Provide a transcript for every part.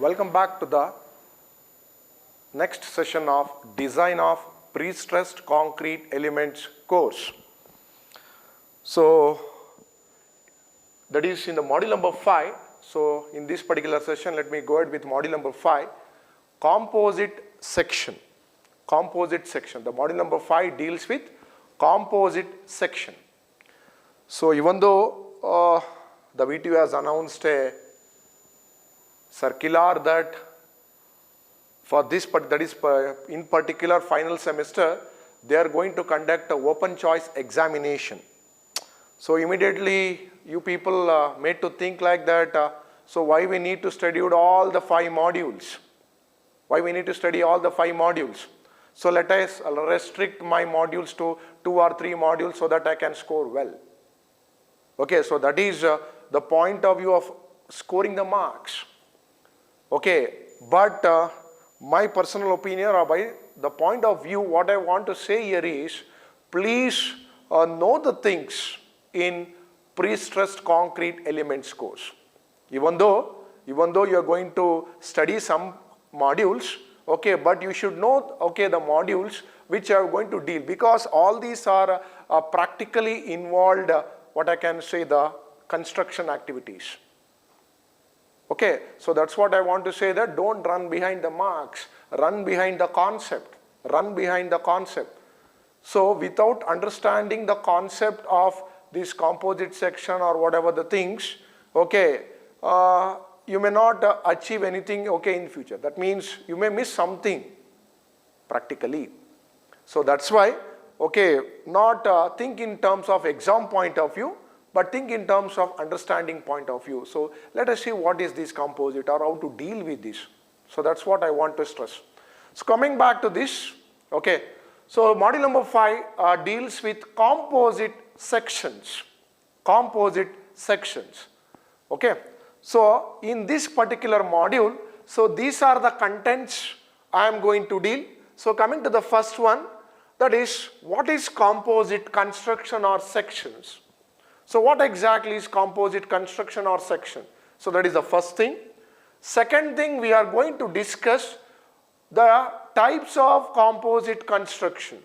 Welcome back to the next session of Design of Pre-Stressed Concrete Elements course. So that is in the module number 5. So in this particular session, let me go ahead with module number 5, composite section. Composite section. The module number 5 deals with composite section. So even though the VTU has announced a circular that for this, that is in particular final semester, they are going to conduct an open choice examination. So immediately you people made to think like that, so why we need to study all the 5 modules? Why we need to study all the 5 modules? So let us restrict my modules to 2 or 3 modules so that I can score well. Okay, so that is the point of view of scoring the marks. Okay, but my personal opinion, or by the point of view, what I want to say here is, please know the things in pre-stressed concrete elements course. Even though you are going to study some modules, okay, but you should know, okay, the modules which are going to deal, because all these are practically involved, what I can say, the construction activities. Okay, so that's what I want to say, that don't run behind the marks, run behind the concept, run behind the concept. So without understanding the concept of this composite section or whatever the things, okay, you may not achieve anything, okay, in future. That means you may miss something practically. So that's why, okay, not think in terms of exam point of view, but think in terms of understanding point of view. So let us see what is this composite or how to deal with this. So that's what I want to stress. So coming back to this, okay, so module number 5 deals with composite sections. Composite sections. Okay, so in this particular module, so these are the contents I am going to deal. So coming to the first one, that is, what is composite construction or sections? So what exactly is composite construction or section? So that is the first thing. Second thing, we are going to discuss the types of composite construction.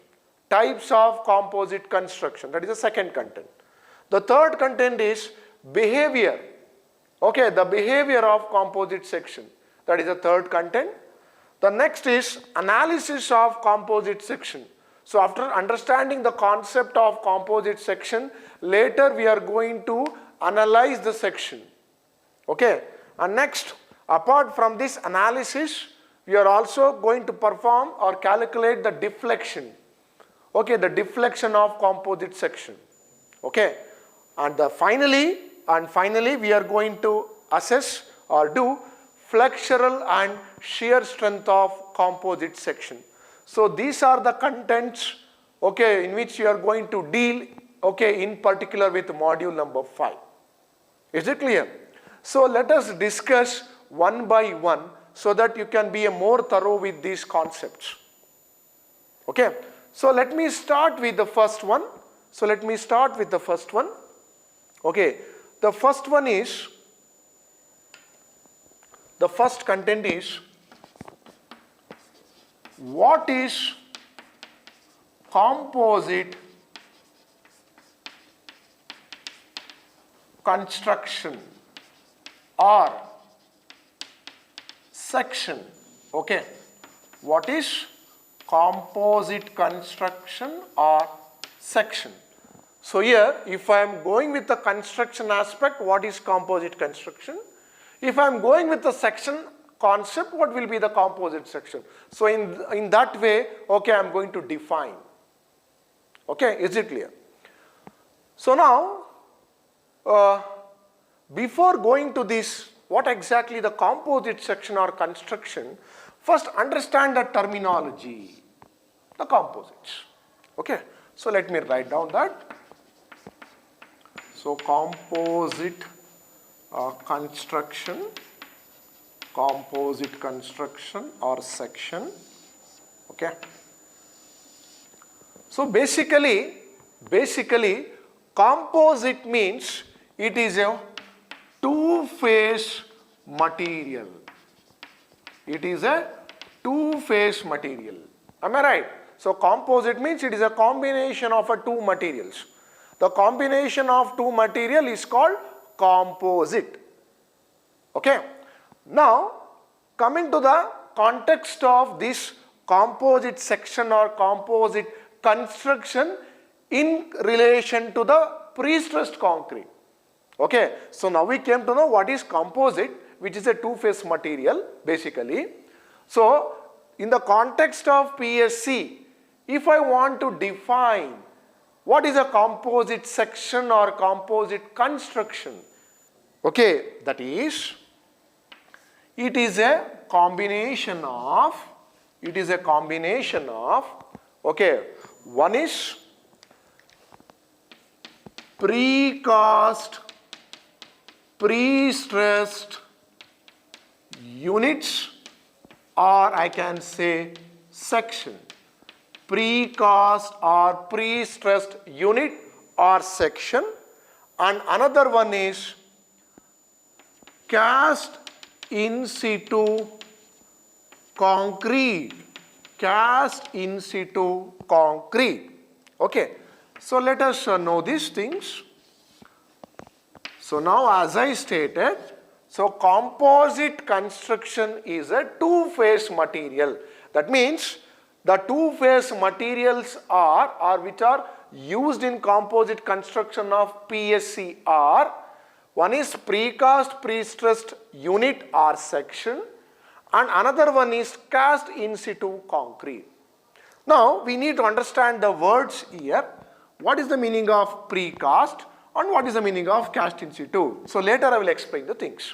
Types of composite construction, that is the second content. The third content is behavior. Okay, the behavior of composite section, that is the third content. The next is analysis of composite section. So after understanding the concept of composite section, later we are going to analyze the section. Okay, and next, apart from this analysis, we are also going to perform or calculate the deflection. Okay, the deflection of composite section. Okay, and finally we are going to assess or do flexural and shear strength of composite section. So these are the contents, okay, in which you are going to deal, okay, in particular with module number 5. Is it clear? So let us discuss one by one so that you can be more thorough with these concepts. Okay, so let me start with the first one. Okay, the first one is, the first content is, what is composite construction or section? Okay, what is composite construction or section? So here, if I am going with the construction aspect, what is composite construction? If I am going with the section concept, what will be the composite section? So in that way, okay, I am going to define. Okay, is it clear? So now, before going to this, what exactly the composite section or construction, first understand the terminology, the composites. Okay, so let me write down that. So composite construction or section. Okay, so basically composite means it is a two-phase material. It is a two-phase material. Am I right? So composite means it is a combination of two materials. The combination of two material is called composite. Okay. Now coming to the context of this composite section or composite construction in relation to the pre-stressed concrete. Okay. So now we came to know what is composite, which is a two-phase material basically. So in the context of PSC, if I want to define what is a composite section or composite construction, okay, that is, it is a combination of, okay, one is precast, pre-stressed units, or I can say section. Precast or pre-stressed unit or section, and another one is cast in situ concrete. Cast in situ concrete. Okay. So let us know these things. So now as I stated, so composite construction is a two-phase material. That means the two-phase materials are which are used in composite construction of PSC are, one is precast pre-stressed unit or section, and another one is cast in situ concrete. Now we need to understand the words here. What is the meaning of precast and what is the meaning of cast in situ? So later I will explain the things.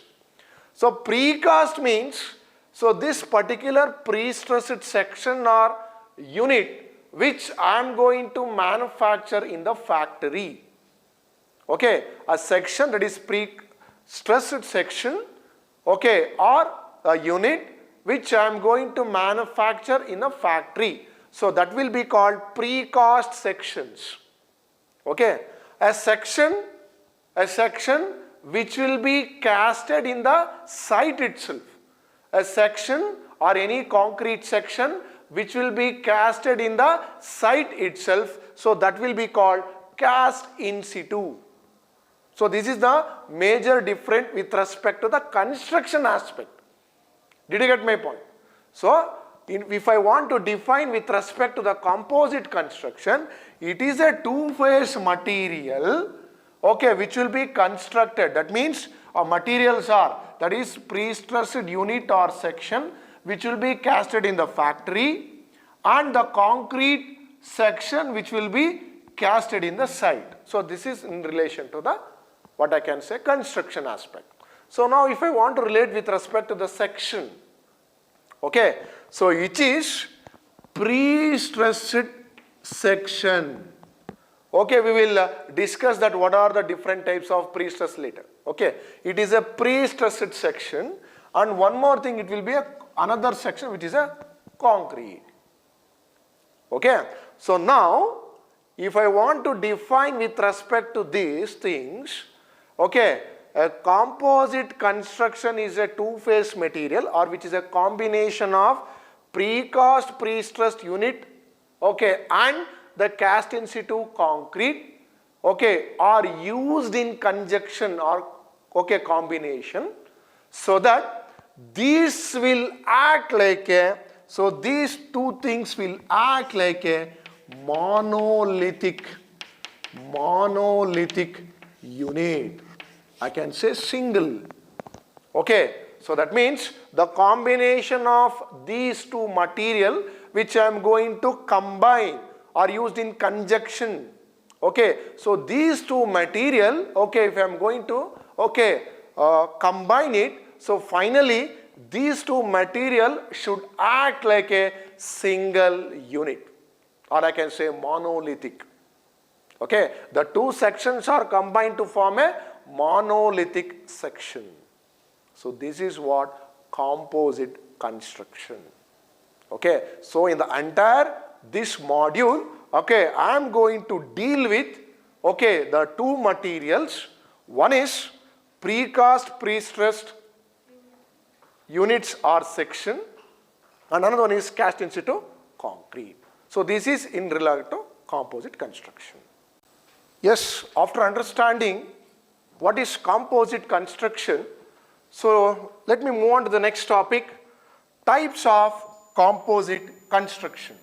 So precast means, so this particular pre-stressed section or unit which I am going to manufacture in the factory. Okay, a section that is pre-stressed section, okay, or a unit which I am going to manufacture in a factory. So that will be called precast sections. Okay, a section which will be casted in the site itself. A section or any concrete section which will be casted in the site itself. So that will be called cast in situ. So this is the major difference with respect to the construction aspect. Did you get my point? So if I want to define with respect to the composite construction, it is a two-phase material, okay, which will be constructed. That means materials are, that is pre-stressed unit or section which will be casted in the factory, and the concrete section which will be casted in the site. So this is in relation to the, what I can say, construction aspect. So now if I want to relate with respect to the section, okay, so which is pre-stressed section. Okay, we will discuss that what are the different types of pre-stress later. Okay, it is a pre-stressed section, and one more thing, it will be another section which is a concrete. Okay, so now if I want to define with respect to these things, okay, a composite construction is a two-phase material or which is a combination of precast pre-stressed unit, okay, and the cast in situ concrete, okay, are used in conjunction or, okay, combination, so that these will act like a, so these two things will act like a monolithic unit. I can say single. Okay, so that means the combination of these two material which I am going to combine are used in conjunction. Okay, so these two material, okay, if I am going to, okay, combine it, so finally these two material should act like a single unit, or I can say monolithic. Okay, the two sections are combined to form a monolithic section. So this is what composite construction. Okay, so in the entire this module, okay, I am going to deal with, okay, the two materials. One is precast pre-stressed units or section, and another one is cast in situ concrete. So this is in regard to composite construction. Yes, after understanding what is composite construction, so let me move on to the next topic, types of composite construction.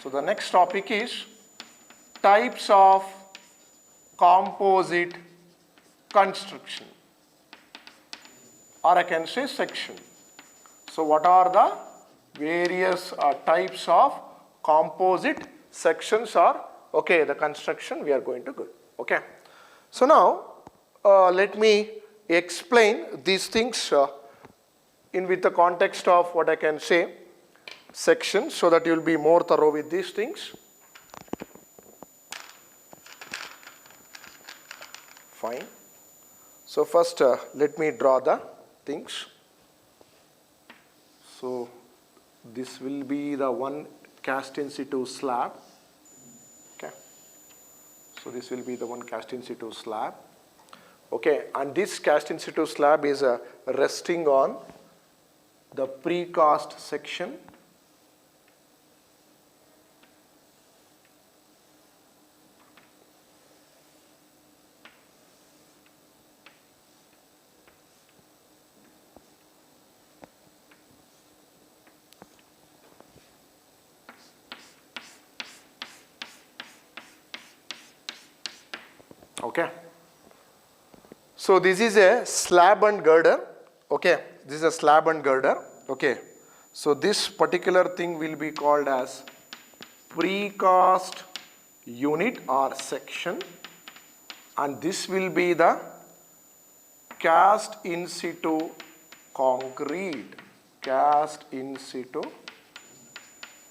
So the next topic is types of composite construction, or I can say section. So what are the various types of composite sections or the construction we are going to go. Okay. So now let me explain these things in with the context of what I can say sections, so that you will be more thorough with these things. Fine. So first let me draw the things. So this will be the one cast in situ slab. Okay. So this will be the one cast in situ slab. Okay, and this cast in situ slab is resting on the precast section. Okay. So this is a slab and girder. Okay. This is a slab and girder. Okay. So this particular thing will be called as precast unit or section, and this will be the cast in situ concrete. Cast in situ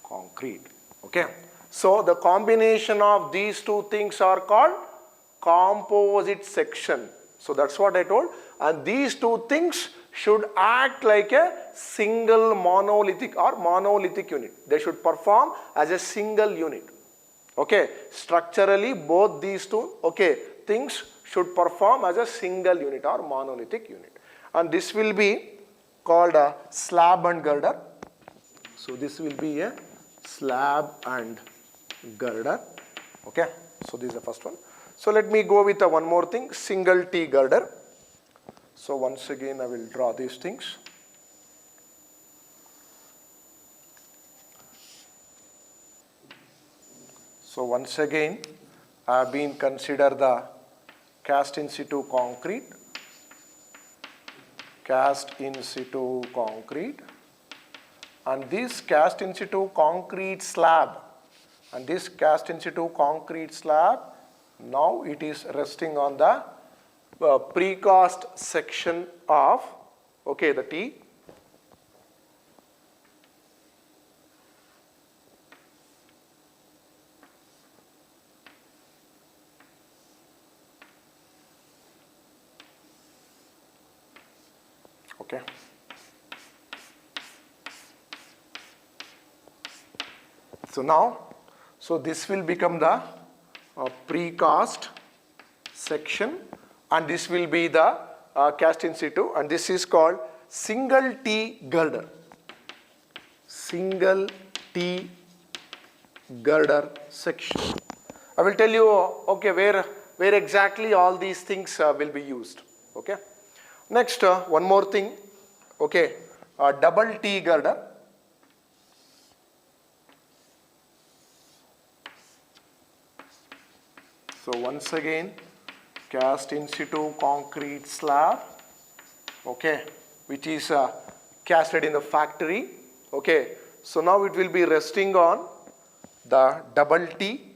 concrete. Okay. So the combination of these two things are called composite section. So that's what I told, and these two things should act like a single monolithic unit. They should perform as a single unit. Okay, structurally both these two things should perform as a single unit or monolithic unit, and this will be called a slab and girder. So this will be a slab and girder. Okay, so this is the first one. So let me go with one more thing, single T girder. So once again I will draw these things. So once again I have been consider the cast in situ concrete, and this cast in situ concrete slab, now it is resting on the precast section of the T. Okay. So now, so this will become the precast section, and this will be the cast in situ, and this is called single T girder. Single T girder section. I will tell you where exactly all these things will be used. Okay. Next one more thing. Okay, double T girder. So once again, cast in situ concrete slab, which is casted in the factory. Okay, so now it will be resting on the double T.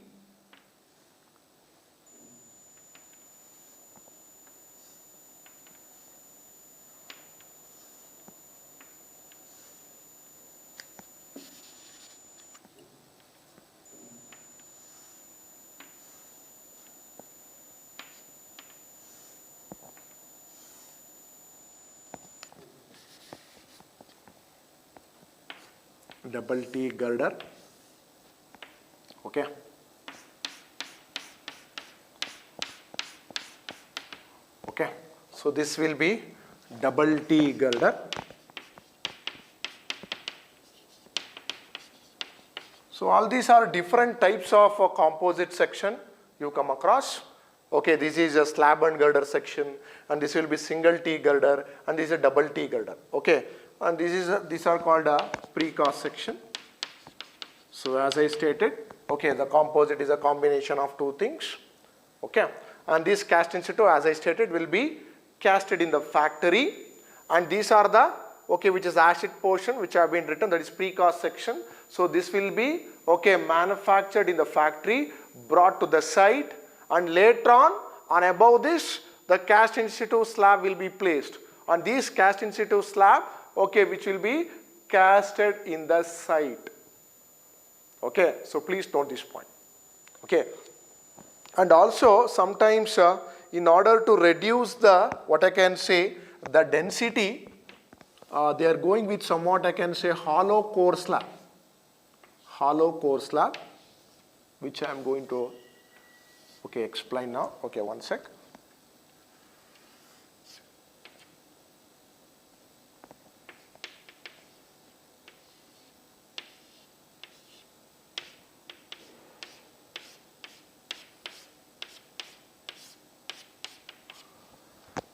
Double T girder. Okay. Okay. So this will be double T girder. So all these are different types of composite section you come across. Okay, this is a slab and girder section, and this will be single T girder, and this is a double T girder. Okay, and these are called a precast section. So as I stated, okay, the composite is a combination of two things. Okay, and this cast in situ, as I stated, will be casted in the factory, and these are the, okay, which is acid portion which have been written, that is precast section. So this will be, okay, manufactured in the factory, brought to the site, and later on above this, the cast in situ slab will be placed. On this cast in situ slab, okay, which will be casted in the site. Okay, so please note this point. Okay, and also sometimes in order to reduce the, what I can say, the density, they are going with somewhat, I can say, hollow core slab. Hollow core slab, which I am going to, okay, explain now. Okay, one sec.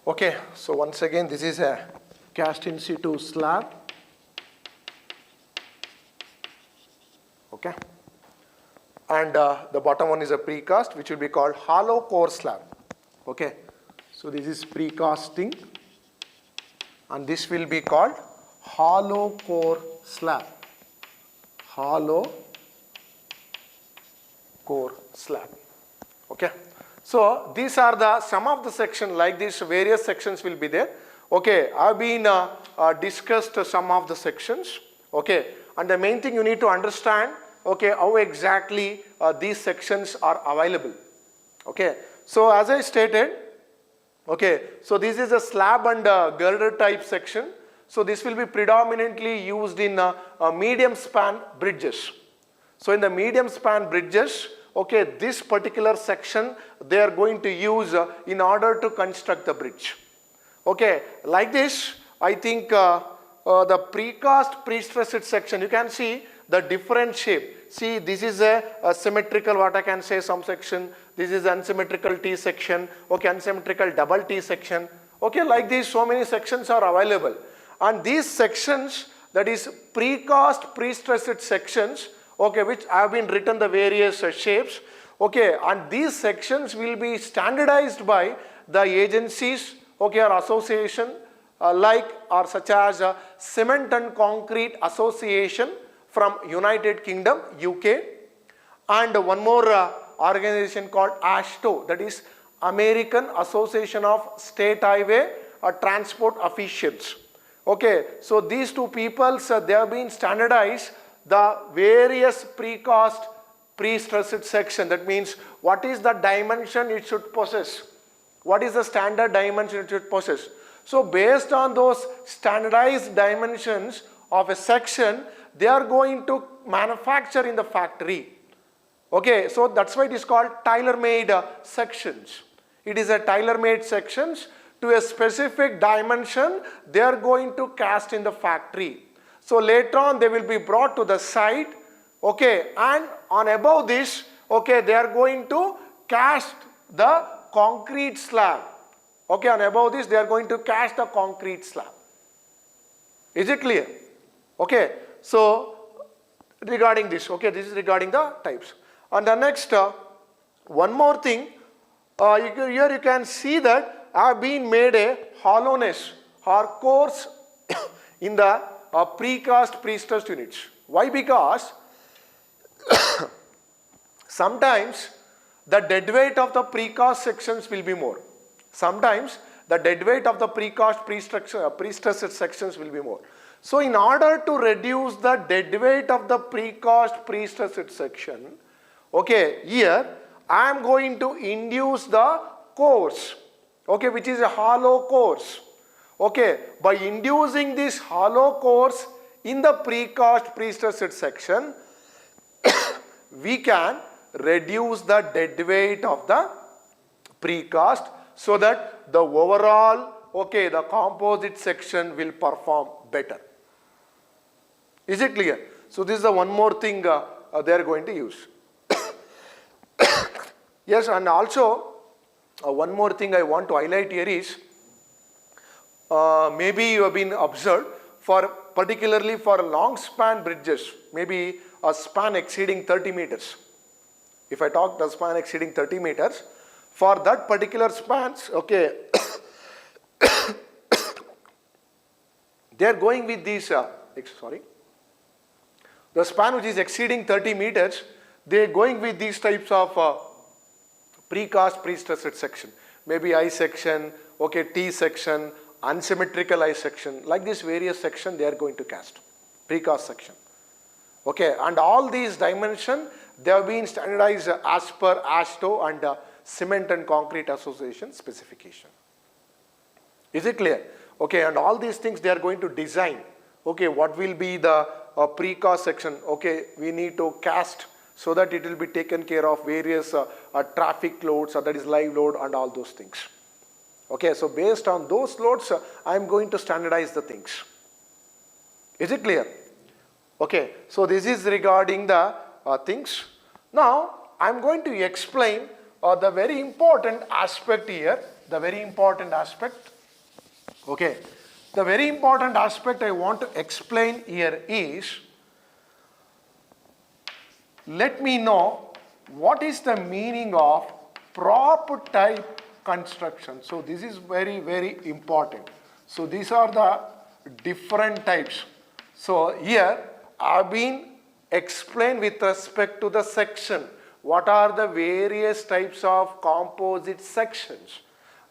Okay, so once again, this is a cast in situ slab. Okay, and the bottom one is a precast, which will be called hollow core slab. Okay, so this is precasting, and this will be called hollow core slab. Hollow core slab. Okay, so these are the some of the section, like this various sections will be there. Okay, I've been discussed some of the sections. Okay, and the main thing you need to understand, okay, how exactly these sections are available. Okay, so as I stated, okay, so this is a slab and girder type section. So this will be predominantly used in medium span bridges. So in the medium span bridges, okay, this particular section they are going to use in order to construct the bridge. Okay, like this, I think the precast pre-stressed section, you can see the different shape. See, this is a symmetrical, what I can say, some section. This is unsymmetrical T section. Okay, unsymmetrical double T section. Okay, like this, so many sections are available. And these sections, that is precast pre-stressed sections, okay, which have been written the various shapes. Okay, and these sections will be standardized by the agencies, okay, or association, like or such as Cement and Concrete Association from United Kingdom, UK, and one more organization called AASHTO, that is American Association of State Highway Transport Officials. Okay, so these two peoples, they have been standardized the various precast pre-stressed section. That means what is the dimension it should possess, what is the standard dimension it should possess. So based on those standardized dimensions of a section, they are going to manufacture in the factory. Okay, so that's why it is called tailor-made sections. It is a tailor-made sections to a specific dimension they are going to cast in the factory. So later on they will be brought to the site, okay, and on above this, okay, they are going to cast the concrete slab. Okay, on above this they are going to cast the concrete slab. Is it clear? Okay, so regarding this, okay, this is regarding the types. And the next, one more thing, here you can see that I have been made a hollowness or cores in the precast pre-stressed units. Why? Because sometimes the dead weight of the precast sections will be more. Sometimes the dead weight of the precast pre-stressed sections will be more. So in order to reduce the dead weight of the precast pre-stressed section, okay, here I am going to induce the cores, okay, which is a hollow cores. Okay, by inducing this hollow cores in the precast pre-stressed section, we can reduce the dead weight of the precast so that the overall, okay, the composite section will perform better. Is it clear? So this is the one more thing they are going to use. Yes, and also one more thing I want to highlight here is, maybe you have been observed, for particularly for long span bridges, maybe a span exceeding 30 meters. If I talk the span exceeding 30 meters, for that particular spans, okay, they are going with these, the span which is exceeding 30 meters, they are going with these types of precast pre-stressed section. Maybe I section, okay, T section, unsymmetrical I section, like this various section they are going to cast, precast section. Okay, and all these dimension, they have been standardized as per AASHTO and Cement and Concrete Association specification. Is it clear? Okay, and all these things they are going to design. Okay, what will be the precast section? Okay, we need to cast so that it will be taken care of various traffic loads, that is live load and all those things. Okay, so based on those loads, I am going to standardize the things. Is it clear? Okay, so this is regarding the things. Now, I am going to explain the very important aspect here, the very important aspect. Okay, the very important aspect I want to explain here is, let me know what is the meaning of prop type construction. So this is very, very important. So these are the different types. So here I have been explained with respect to the section. What are the various types of composite sections?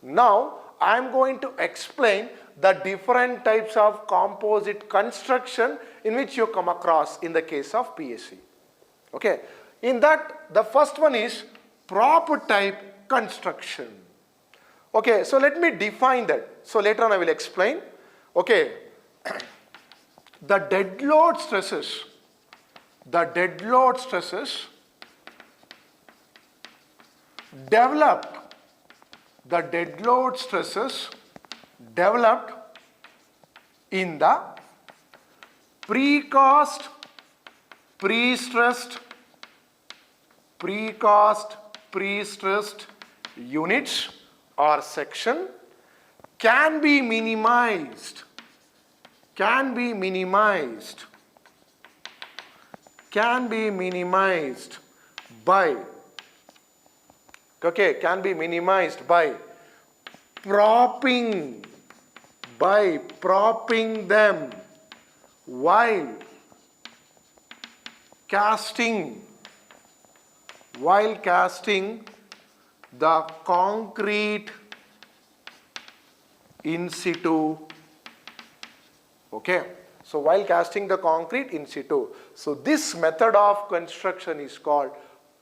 Now I am going to explain the different types of composite construction in which you come across in the case of PSC. Okay, in that the first one is prop type construction. Okay, so let me define that. So later on I will explain. Okay, the dead load stresses, developed, the dead load stresses developed in the precast pre-stressed units or section can be minimized by propping them while casting the concrete in situ. Okay, so while casting the concrete in situ. So this method of construction is called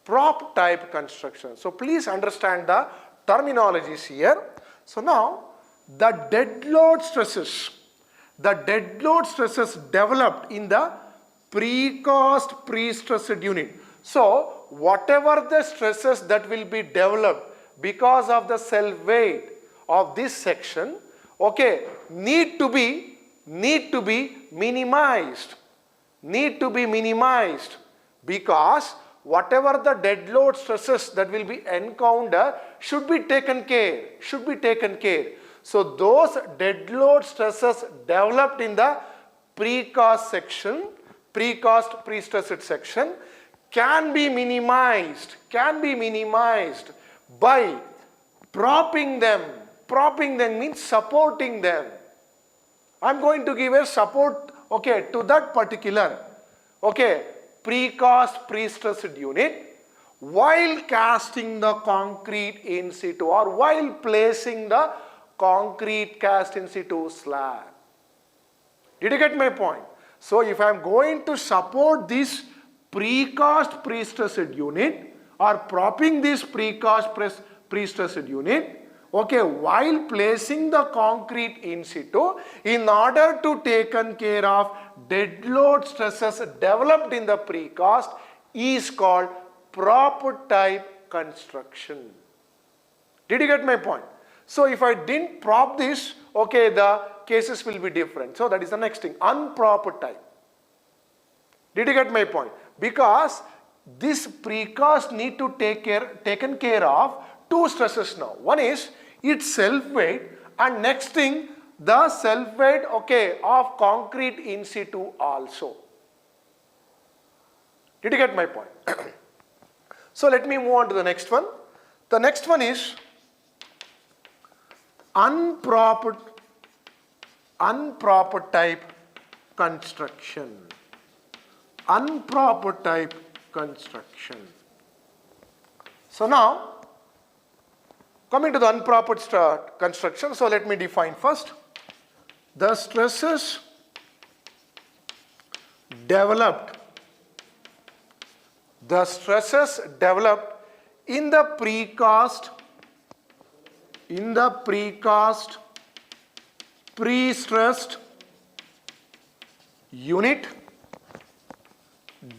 prop type construction. So please understand the terminologies here. So now the dead load stresses developed in the precast pre-stressed unit. So whatever the stresses that will be developed because of the cell weight of this section, okay, need to be minimized, because whatever the dead load stresses that will be encountered should be taken care. So those dead load stresses developed in the precast pre-stressed section can be minimized by propping them. Propping them means supporting them. I am going to give a support, okay, to that particular, okay, precast pre-stressed unit while casting the concrete in situ, or while placing the concrete cast in situ slab. Did you get my point? So if I am going to support this precast pre-stressed unit or propping this precast pre-stressed unit, okay, while placing the concrete in situ, in order to taken care of dead load stresses developed in the precast, is called prop type construction. Did you get my point? So if I didn't prop this, okay, the cases will be different. So that is the next thing, unpropped type. Did you get my point? Because this precast need to taken care of two stresses now. One is its self weight, and next thing the self weight, okay, of concrete in situ also. Did you get my point? So let me move on to the next one. The next one is unproper type construction. Unproper type construction. So now, coming to the improper construction, so let me define first. The stresses developed in the precast pre-stressed unit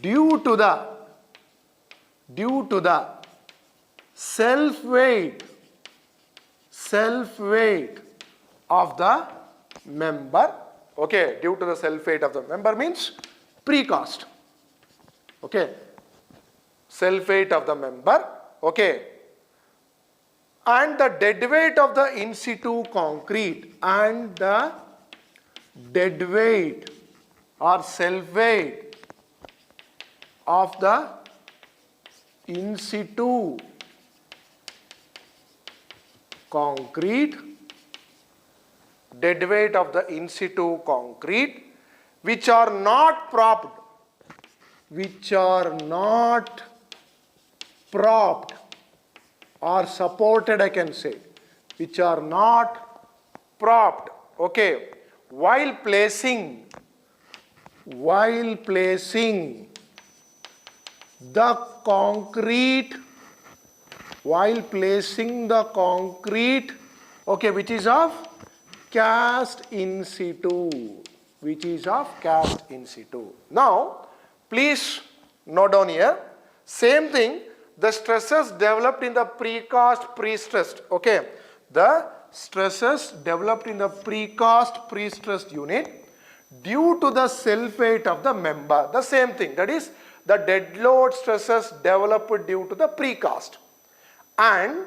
due to the self weight of the member. Okay, due to the self weight of the member means precast. Okay, self weight of the member. Okay, and the dead weight of the in situ concrete, and the dead weight or self weight of the in situ concrete, dead weight of the in situ concrete, which are not propped, or supported, I can say, which are not propped, okay, while placing the concrete, okay, which is of cast in situ, Now, please note down here, same thing, the stresses developed in the precast pre-stressed, okay, the stresses developed in the precast pre-stressed unit due to the self weight of the member, the same thing, that is the dead load stresses developed due to the precast. And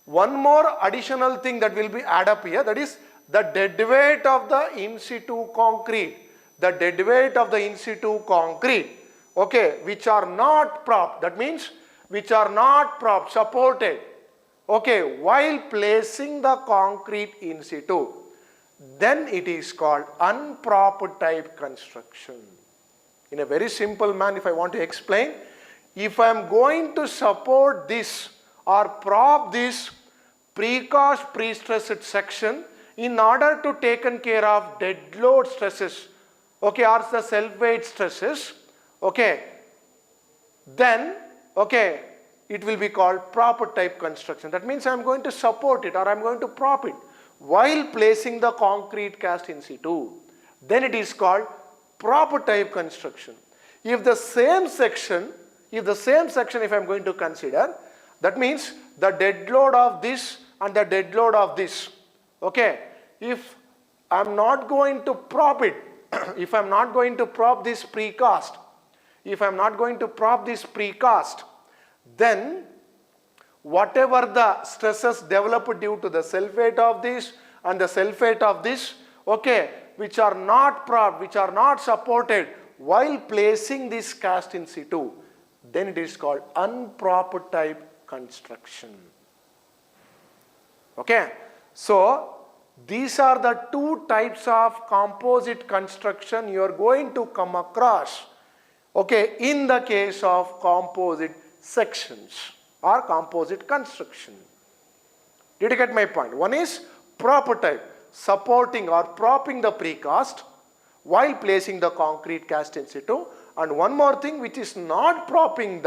one more additional thing that will be add up here, that is the dead weight of the in situ concrete, okay, which are not propped, that means which are not propped, supported, okay, while placing the concrete in situ, then it is called unproper type construction. In a very simple manner, if I want to explain, if I am going to support this or prop this precast pre-stressed section in order to taken care of dead load stresses, okay, or the self weight stresses, okay, then, okay, it will be called proper type construction. That means I am going to support it or I am going to prop it while placing the concrete cast in situ. Then it is called proper type construction. If the same section, if I am going to consider, that means the dead load of this and the dead load of this, okay, if I am not going to prop it, if I am not going to prop this precast, then whatever the stresses developed due to the self weight of this and the self weight of this, okay, which are not propped, which are not supported while placing this cast in situ, then it is called unproper type construction. Okay, so these are the two types of composite construction you are going to come across, okay, in the case of composite sections or composite construction. Did you get my point? One is proper type, supporting or propping the precast while placing the concrete cast in situ, and one more thing which is not propping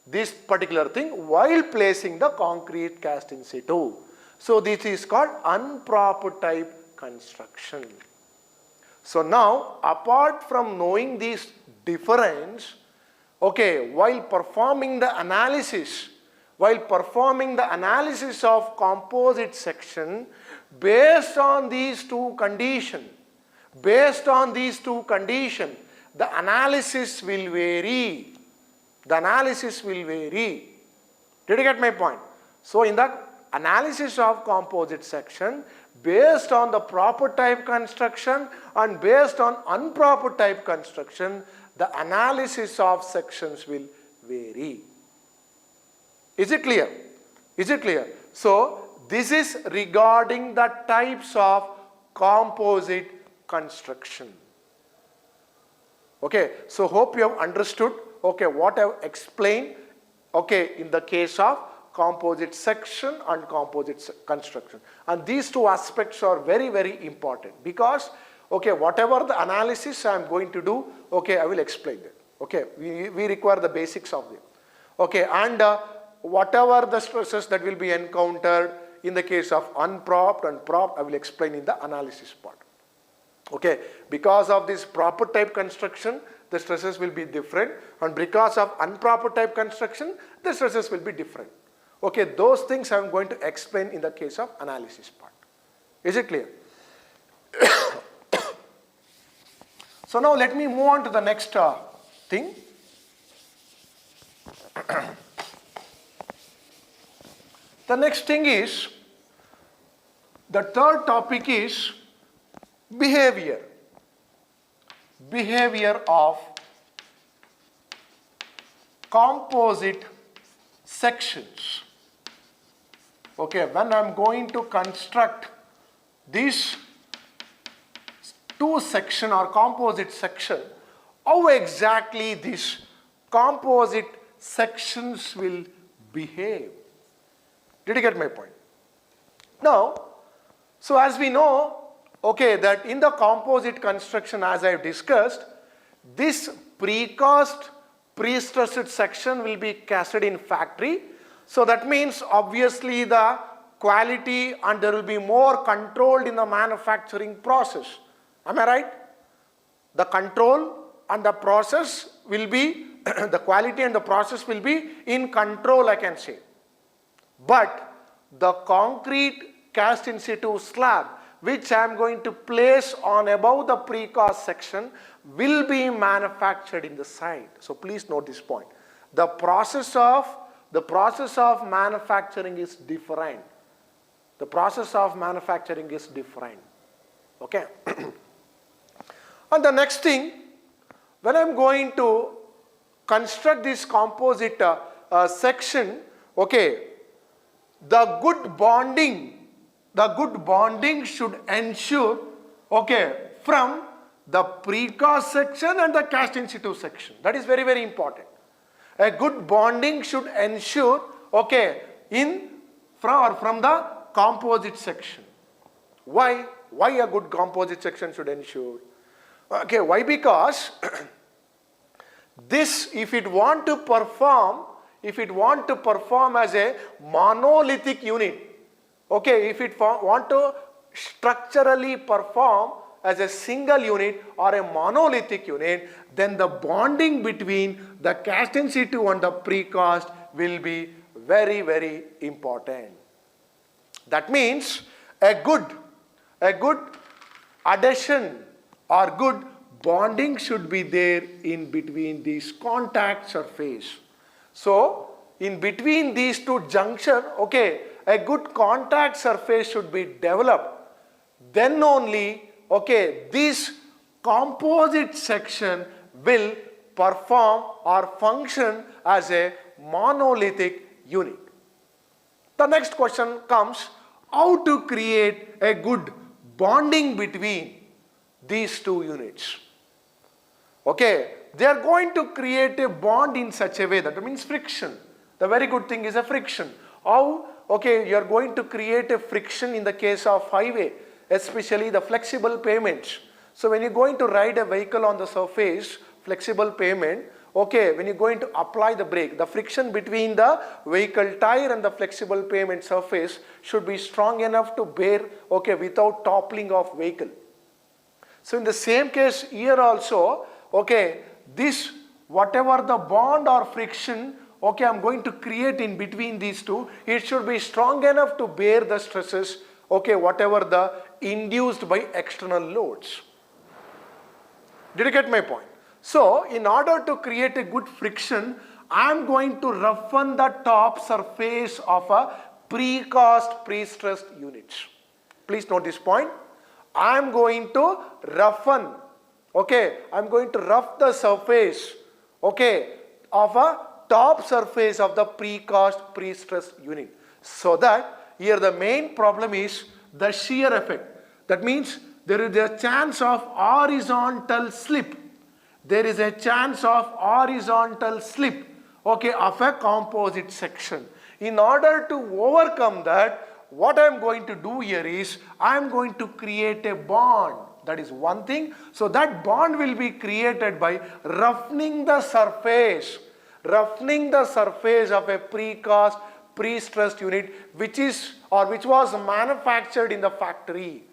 this particular thing while placing the concrete cast in situ. So this is called unproper type construction. So now, apart from knowing this difference, okay, while performing the analysis of composite section based on these two conditions, the analysis will vary. The analysis will vary. Did you get my point? So in the analysis of composite section, based on the proper type construction and based on improper type construction, the analysis of sections will vary. Is it clear? Is it clear? So this is regarding the types of composite construction. Okay, so hope you have understood, okay, what I have explained, okay, in the case of composite section and composite construction. And these two aspects are very, very important because, okay, whatever the analysis I am going to do, okay, I will explain it. Okay, we require the basics of it. Okay, and whatever the stresses that will be encountered in the case of unpropped and propped, I will explain in the analysis part. Okay, because of this proper type construction, the stresses will be different, and because of improper type construction, the stresses will be different. Okay, those things I am going to explain in the case of analysis part. Is it clear? So now let me move on to the next thing. The next thing is, the third topic is behavior. Behavior of composite sections. Okay, when I am going to construct these two section or composite section, how exactly these composite sections will behave. Did you get my point? Now, so as we know, okay, that in the composite construction, as I have discussed, this precast pre-stressed section will be casted in factory. So that means obviously the quality and there will be more controlled in the manufacturing process. Am I right? The control and the process will be, the quality and the process will be in control, I can say. But the concrete cast in situ slab, which I am going to place on above the precast section, will be manufactured in the site. So please note this point. The process of manufacturing is different. The process of manufacturing is different. Okay. And the next thing, when I am going to construct this composite section, okay, the good bonding should ensure, okay, from the precast section and the cast in situ section. That is very, very important. A good bonding should ensure, okay, from the composite section. Why? Why a good composite section should ensure? Okay, why? Because this, if it want to perform as a monolithic unit, okay, if it want to structurally perform as a single unit or a monolithic unit, then the bonding between the cast in situ and the precast will be very, very important. That means a good adhesion or good bonding should be there in between these contact surface. So in between these two junction, okay, a good contact surface should be developed. Then only, okay, this composite section will perform or function as a monolithic unit. The next question comes, how to create a good bonding between these two units. Okay, they are going to create a bond in such a way, that means friction. The very good thing is a friction. How? Okay, you are going to create a friction in the case of highway, especially the flexible pavements. So when you are going to ride a vehicle on the surface, flexible pavement, okay, when you are going to apply the brake, the friction between the vehicle tire and the flexible pavement surface should be strong enough to bear, okay, without toppling of vehicle. So in the same case here also, okay, this whatever the bond or friction, okay, I am going to create in between these two, it should be strong enough to bear the stresses, okay, whatever the induced by external loads. Did you get my point? So in order to create a good friction, I am going to roughen the top surface of a precast pre-stressed unit. Please note this point. I am going to roughen, okay, I am going to rough the surface, okay, of a top surface of the precast pre-stressed unit. So that here the main problem is the shear effect. That means there is a chance of horizontal slip. There is a chance of horizontal slip, okay, of a composite section. In order to overcome that, what I am going to do here is I am going to create a bond. That is one thing. So that bond will be created by roughening the surface of a precast pre-stressed unit which was manufactured in the factory.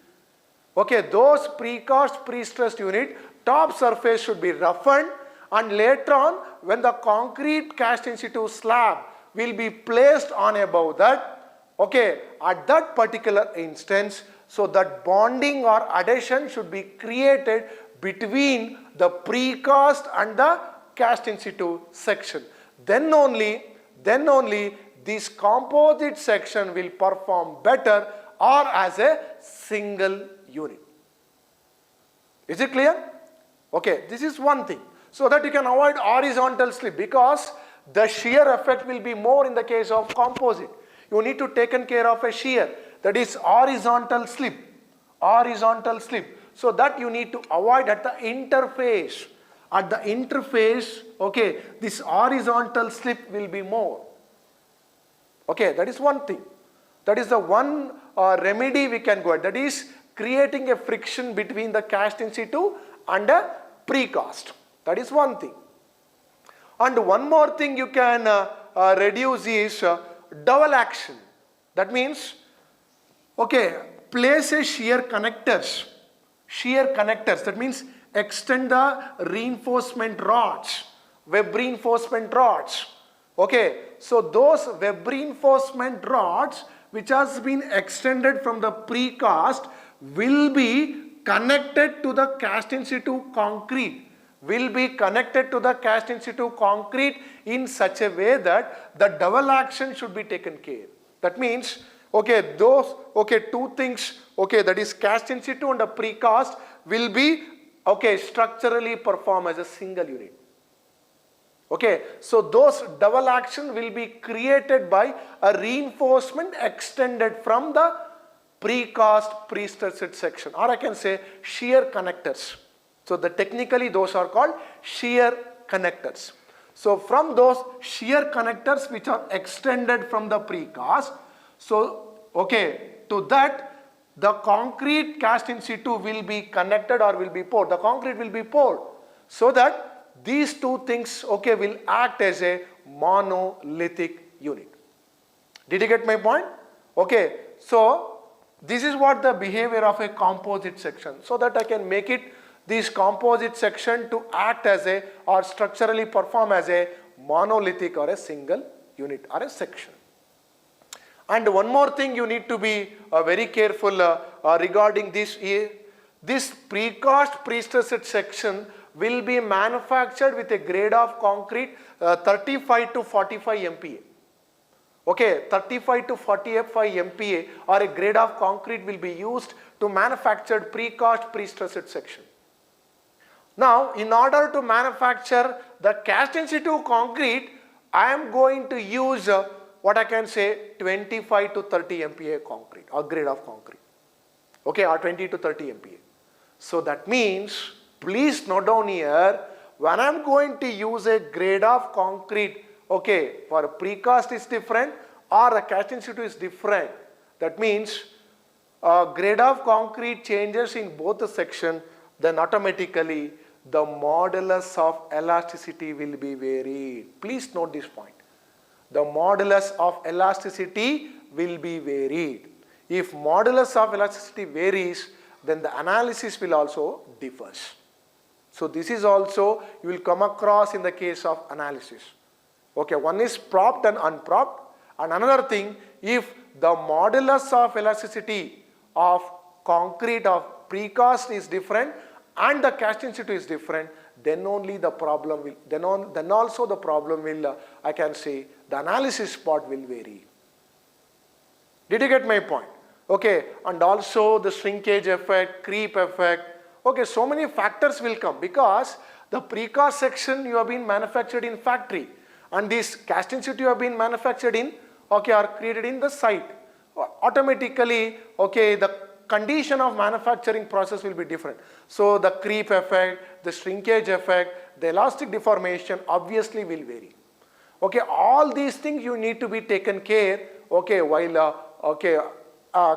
Okay, those precast pre-stressed unit top surface should be roughened, and later on when the concrete cast in situ slab will be placed on above that, okay, at that particular instance, so that bonding or adhesion should be created between the precast and the cast in situ section. Then only this composite section will perform better or as a single unit. Is it clear? Okay, this is one thing. So that you can avoid horizontal slip, because the shear effect will be more in the case of composite. You need to take care of a shear, that is horizontal slip. So that you need to avoid at the interface. At the interface, okay, this horizontal slip will be more. Okay, that is one thing. That is the one remedy we can go at. That is creating a friction between the cast in situ and a precast. That is one thing. And one more thing you can reduce is double action. That means, okay, place a shear connectors. That means extend the reinforcement rods, web reinforcement rods. Okay, so those web reinforcement rods which has been extended from the precast will be connected to the cast in situ concrete. In such a way that the double action should be taken care. That means, okay, two things, okay, that is cast in situ and a precast will be, okay, structurally perform as a single unit. Okay, so those double action will be created by a reinforcement extended from the precast pre-stressed section, or I can say shear connectors. So technically those are called shear connectors. So from those shear connectors which are extended from the precast, so okay, to that the concrete cast in situ will be connected or will be poured. The concrete will be poured, so that these two things, okay, will act as a monolithic unit. Did you get my point? Okay, so this is what the behavior of a composite section, so that I can make it this composite section to act as a or structurally perform as a monolithic or a single unit or a section. And one more thing you need to be very careful regarding this. This precast pre-stressed section will be manufactured with a grade of concrete 35 to 45 MPa. Okay, 35 to 45 MPa or a grade of concrete will be used to manufacture precast pre-stressed section. Now, in order to manufacture the cast in situ concrete, I am going to use what I can say 25 to 30 MPa concrete or grade of concrete. Okay, or 20 to 30 MPa. So that means, please note down here, when I am going to use a grade of concrete, okay, for a precast is different or a cast in situ is different. That means grade of concrete changes in both the section, then automatically the modulus of elasticity will be varied. Please note this point. The modulus of elasticity will be varied. If modulus of elasticity varies, then the analysis will also differ. So this is also you will come across in the case of analysis. Okay, one is propped and unpropped, and another thing, if the modulus of elasticity of concrete of precast is different and the cast in situ is different, then only the problem will, then also the problem will, I can say, the analysis part will vary. Did you get my point? Okay, and also the shrinkage effect, creep effect. Okay, so many factors will come because the precast section you have been manufactured in factory and these castings that you have been manufactured in, okay, are created in the site. Automatically, okay, the condition of manufacturing process will be different. So the creep effect, the shrinkage effect, the elastic deformation obviously will vary. Okay, all these things you need to be taken care, okay, while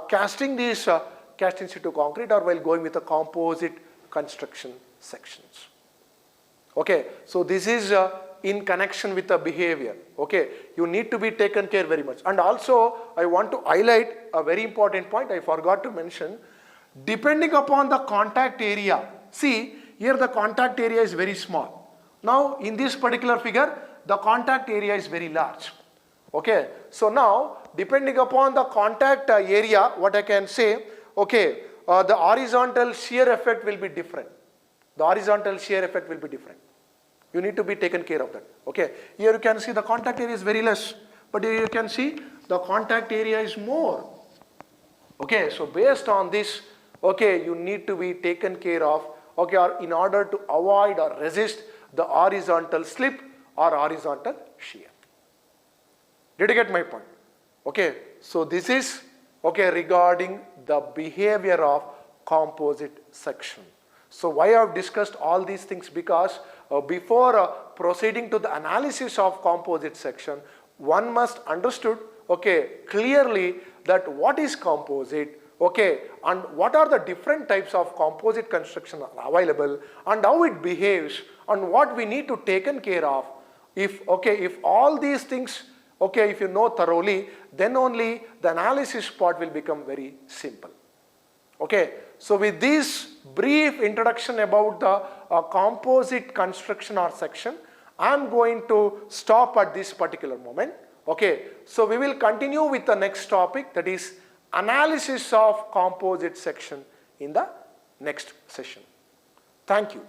casting these cast in situ concrete or while going with a composite construction sections. Okay, so this is in connection with the behavior. Okay, you need to be taken care very much. And also I want to highlight a very important point I forgot to mention. Depending upon the contact area, see here the contact area is very small. Now in this particular figure the contact area is very large. Okay, so now depending upon the contact area, what I can say, okay, the horizontal shear effect will be different. The horizontal shear effect will be different. You need to be taken care of that. Okay, here you can see the contact area is very less, but here you can see the contact area is more. Okay, so based on this, okay, you need to be taken care of, okay, or in order to avoid or resist the horizontal slip or horizontal shear. Did you get my point? Okay, so this is, okay, regarding the behavior of composite section. So why I have discussed all these things, because before proceeding to the analysis of composite section, one must understood, okay, clearly that what is composite, okay, and what are the different types of composite construction are available and how it behaves and what we need to taken care of. If, okay, if all these things, okay, if you know thoroughly, then only the analysis part will become very simple. Okay, so with this brief introduction about the composite construction or section, I am going to stop at this particular moment. Okay, so we will continue with the next topic, that is analysis of composite section in the next session. Thank you.